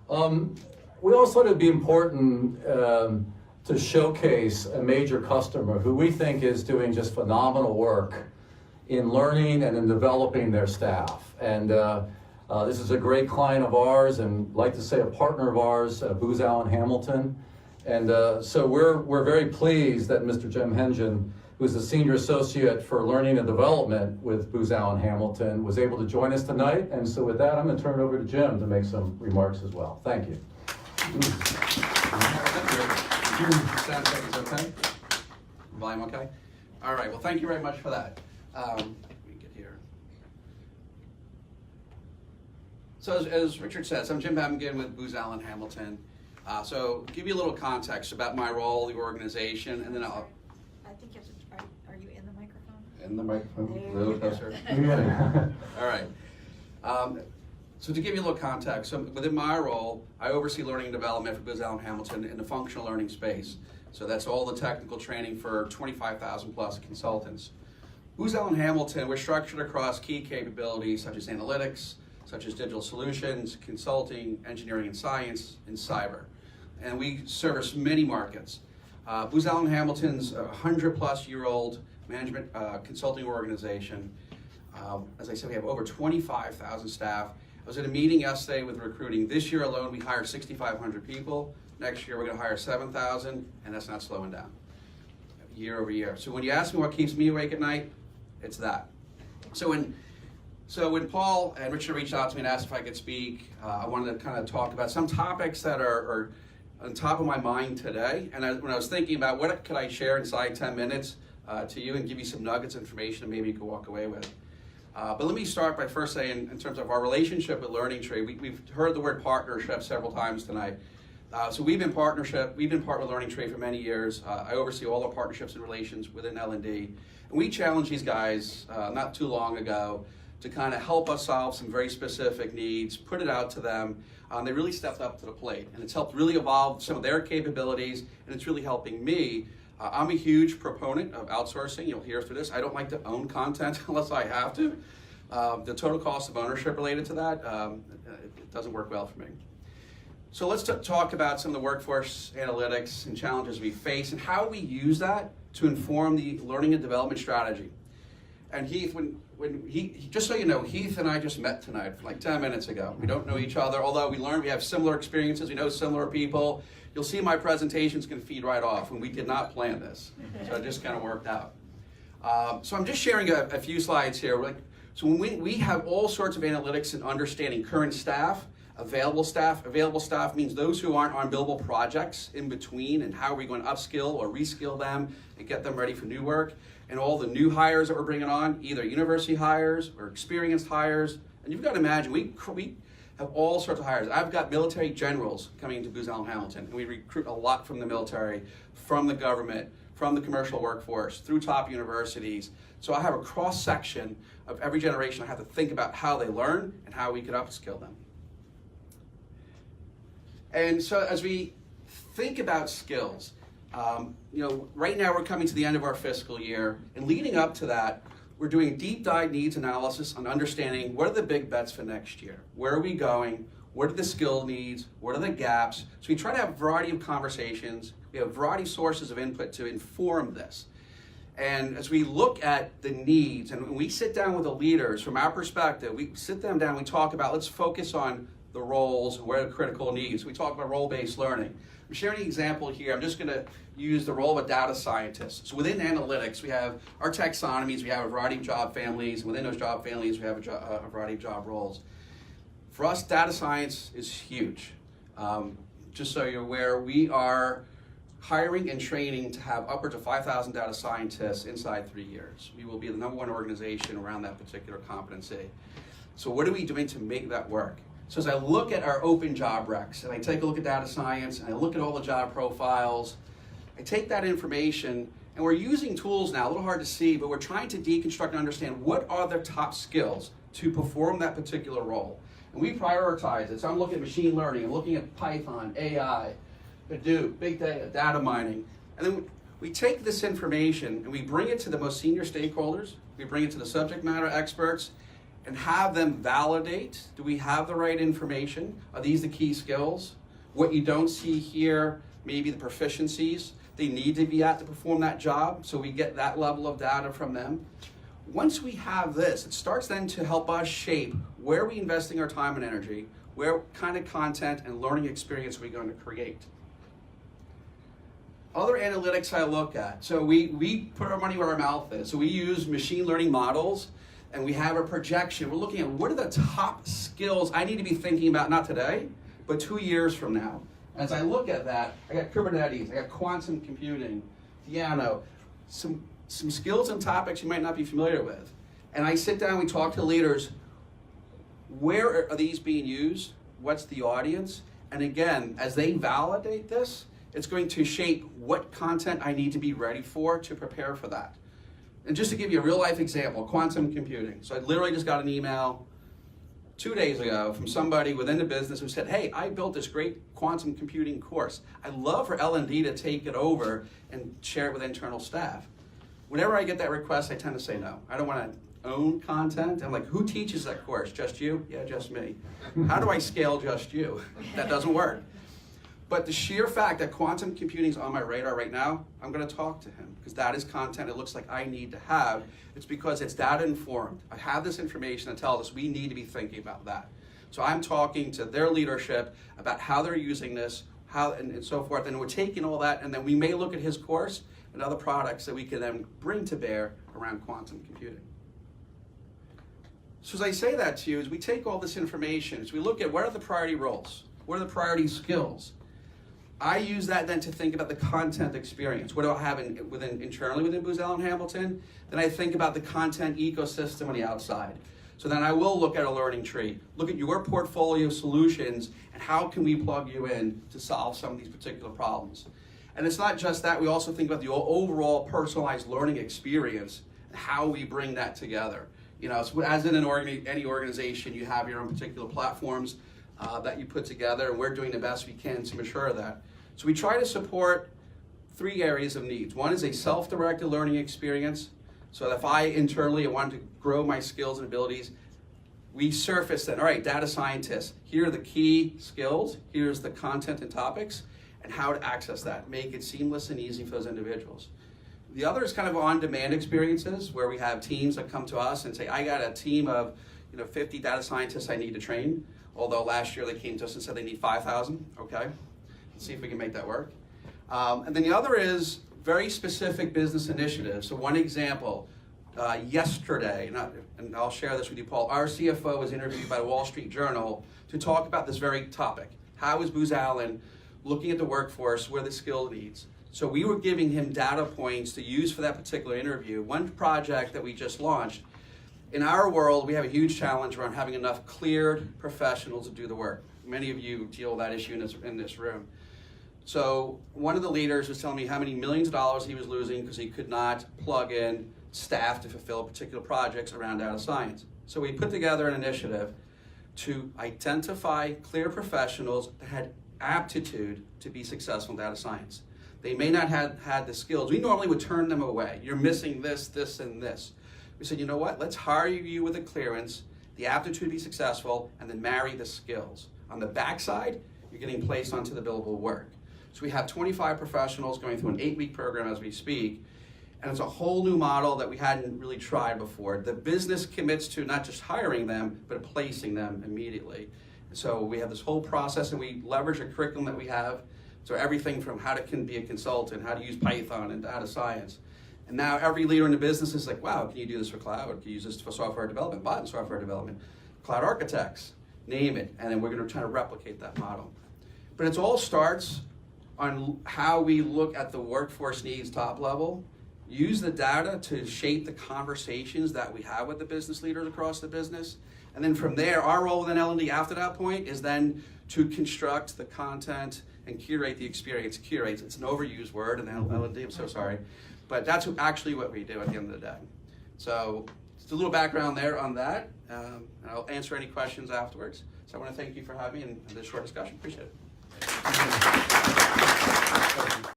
We also thought it'd be important to showcase a major customer who we think is doing just phenomenal work in learning and in developing their staff. And this is a great client of ours, and like to say a partner of ours, Booz Allen Hamilton. And so we're very pleased that Mr. Jim Hengen, who is the Senior Associate for Learning and Development with Booz Allen Hamilton, was able to join us tonight. And so with that, I'm going to turn it over to Jim to make some remarks as well. Thank you. Sound check is okay? Volume okay? All right, well, thank you very much for that. Let me get here. So as Richard says, I'm Jim Hengen with Booz Allen Hamilton. So give you a little context about my role, the organization, and then I'll... I think you have to, are you in the microphone? In the microphone? There A little you go. closer. All right. So to give you a little context, so within my role, I oversee learning and development for Booz Allen Hamilton in the functional learning space. So that's all the technical training for 25,000 plus consultants. Booz Allen Hamilton, we're structured across key capabilities such as analytics, such as digital solutions, consulting, engineering and science, and cyber. And we service many markets. Booz Allen Hamilton's a 100-plus-year-old management consulting organization. As I said, we have over 25,000 staff. I was at a meeting yesterday with recruiting. This year alone, we hired 6,500 people. Next year, we're going to hire 7,000, and that's not slowing down year over year. So when you ask me what keeps me awake at night, it's that. So when Paul and Richard reached out to me and asked if I could speak, I wanted to kind of talk about some topics that are on top of my mind today. And when I was thinking about what could I share inside 10 minutes to you and give you some nuggets of information that maybe you could walk away with. But let me start by first saying, in terms of our relationship with LearningTree, we've heard the word partnership several times tonight. So we've been partnered with LearningTree for many years. I oversee all our partnerships and relations within L&D. And we challenged these guys not too long ago to kind of help us solve some very specific needs, put it out to them. They really stepped up to the plate, and it's helped really evolve some of their capabilities, and it's really helping me. I'm a huge proponent of outsourcing. You'll hear through this. I don't like to own content unless I have to. The total cost of ownership related to that, it doesn't work well for me. So let's talk about some of the workforce analytics and challenges we face and how we use that to inform the learning and development strategy. And Heath, just so you know, Heath and I just met tonight like 10 minutes ago. We don't know each other, although we have similar experiences, we know similar people. You'll see my presentation's going to feed right off, and we did not plan this. So it just kind of worked out. So I'm just sharing a few slides here. So when we have all sorts of analytics and understanding current staff, available staff. Available staff means those who aren't on billable projects in between, and how are we going to upskill or reskill them and get them ready for new work. And all the new hires that we're bringing on, either university hires or experienced hires. And you've got to imagine, we have all sorts of hires. I've got military generals coming into Booz Allen Hamilton, and we recruit a lot from the military, from the government, from the commercial workforce, through top universities. So I have a cross-section of every generation. I have to think about how they learn and how we could upskill them. And so as we think about skills, right now we're coming to the end of our fiscal year, and leading up to that, we're doing deep dive needs analysis on understanding what are the big bets for next year. Where are we going? What are the skill needs? What are the gaps? So we try to have a variety of conversations. We have a variety of sources of input to inform this. And as we look at the needs, and when we sit down with the leaders, from our perspective, we sit them down, we talk about, let's focus on the roles and where the critical needs. We talk about role-based learning. I'm sharing an example here. I'm just going to use the role of a data scientist. So within analytics, we have our taxonomies, we have a variety of job families, and within those job families, we have a variety of job roles. For us, data science is huge. Just so you're aware, we are hiring and training to have upwards of 5,000 data scientists inside 3 years. We will be the #1 organization around that particular competency. So what are we doing to make that work? So as I look at our open job recs, and I take a look at data science, and I look at all the job profiles, I take that information, and we're using tools now, a little hard to see, but we're trying to deconstruct and understand what are the top skills to perform that particular role. And we prioritize it. So I'm looking at machine learning, I'm looking at Python, AI, Hadoop, big data, data mining. And then we take this information and we bring it to the most senior stakeholders, we bring it to the subject matter experts, and have them validate, do we have the right information? Are these the key skills? What you don't see here, maybe the proficiencies they need to be at to perform that job, so we get that level of data from them. Once we have this, it starts then to help us shape where are we investing our time and energy, where kind of content and learning experience are we going to create. Other analytics I look at, so we put our money where our mouth is. So we use machine learning models, and we have a projection. We're looking at what are the top skills I need to be thinking about, not today, but 2 years from now. As I look at that, I got Kubernetes, I got quantum computing, Theano, some skills and topics you might not be familiar with. And I sit down, we talk to leaders, where are these being used? What's the audience? And again, as they validate this, it's going to shape what content I need to be ready for to prepare for that. And just to give you a real life example, quantum computing. So I literally just got an email 2 days ago from somebody within the business who said, hey, I built this great quantum computing course. I'd love for L&D to take it over and share it with internal staff. Whenever I get that request, I tend to say no. I don't want to own content. I'm like, who teaches that course? Just you? Yeah, just me. How do I scale just you? That doesn't work. But the sheer fact that quantum computing is on my radar right now, I'm going to talk to him because that is content it looks like I need to have. It's because it's data informed. I have this information that tells us we need to be thinking about that. So I'm talking to their leadership about how they're using this, how and so forth. And we're taking all that, and then we may look at his course and other products that we can then bring to bear around quantum computing. So as I say that to you, as we take all this information, as we look at what are the priority roles, what are the priority skills, I use that then to think about the content experience. What do I have internally within Booz Allen Hamilton? Then I think about the content ecosystem on the outside. So then I will look at a learning tree, look at your portfolio solutions, and how can we plug you in to solve some of these particular problems. And it's not just that, we also think about the overall personalized learning experience and how we bring that together. You know, so as in any organization, you have your own particular platforms that you put together, and we're doing the best we can to ensure that. So we try to support 3 areas of needs. One is a self-directed learning experience. So if I internally want to grow my skills and abilities, we surface that, all right, data scientists, here are the key skills, here's the content and topics, and how to access that, make it seamless and easy for those individuals. The other is kind of on-demand experiences where we have teams that come to us and say, I got a team of 50 data scientists I need to train. Although last year they came to us and said they need 5,000, okay? Let's see if we can make that work. And then the other is very specific business initiatives. So one example, yesterday, and I'll share this with you, Paul, our CFO was interviewed by the Wall Street Journal to talk about this very topic. How is Booz Allen looking at the workforce, where the skill needs? So we were giving him data points to use for that particular interview. One project that we just launched, in our world, we have a huge challenge around having enough cleared professionals to do the work. Many of you deal with that issue in this room. So one of the leaders was telling me how many millions of dollars he was losing because he could not plug in staff to fulfill particular projects around data science. So we put together an initiative to identify clear professionals that had aptitude to be successful in data science. They may not have had the skills. We normally would turn them away. You're missing this, this, and this. We said, you know what, let's hire you with a clearance, the aptitude to be successful, and then marry the skills. On the backside, you're getting placed onto the billable work. So we have 25 professionals going through an 8-week program as we speak, and it's a whole new model that we hadn't really tried before. The business commits to not just hiring them, but placing them immediately. So we have this whole process, and we leverage a curriculum that we have. So everything from how to be a consultant, how to use Python and data science. And now every leader in the business is like, wow, can you do this for cloud? Can you use this for software development, bot and software development, cloud architects, name it. And then we're going to try to replicate that model. But it all starts on how we look at the workforce needs top level, use the data to shape the conversations that we have with the business leaders across the business. And then from there, our role within L&D after that point is then to construct the content and curate the experience. Curate, it's an overused word in L&D, I'm so sorry. But that's actually what we do at the end of the day. So just a little background there on that. And I'll answer any questions afterwards. So I want to thank you for having me in this short discussion. Appreciate it.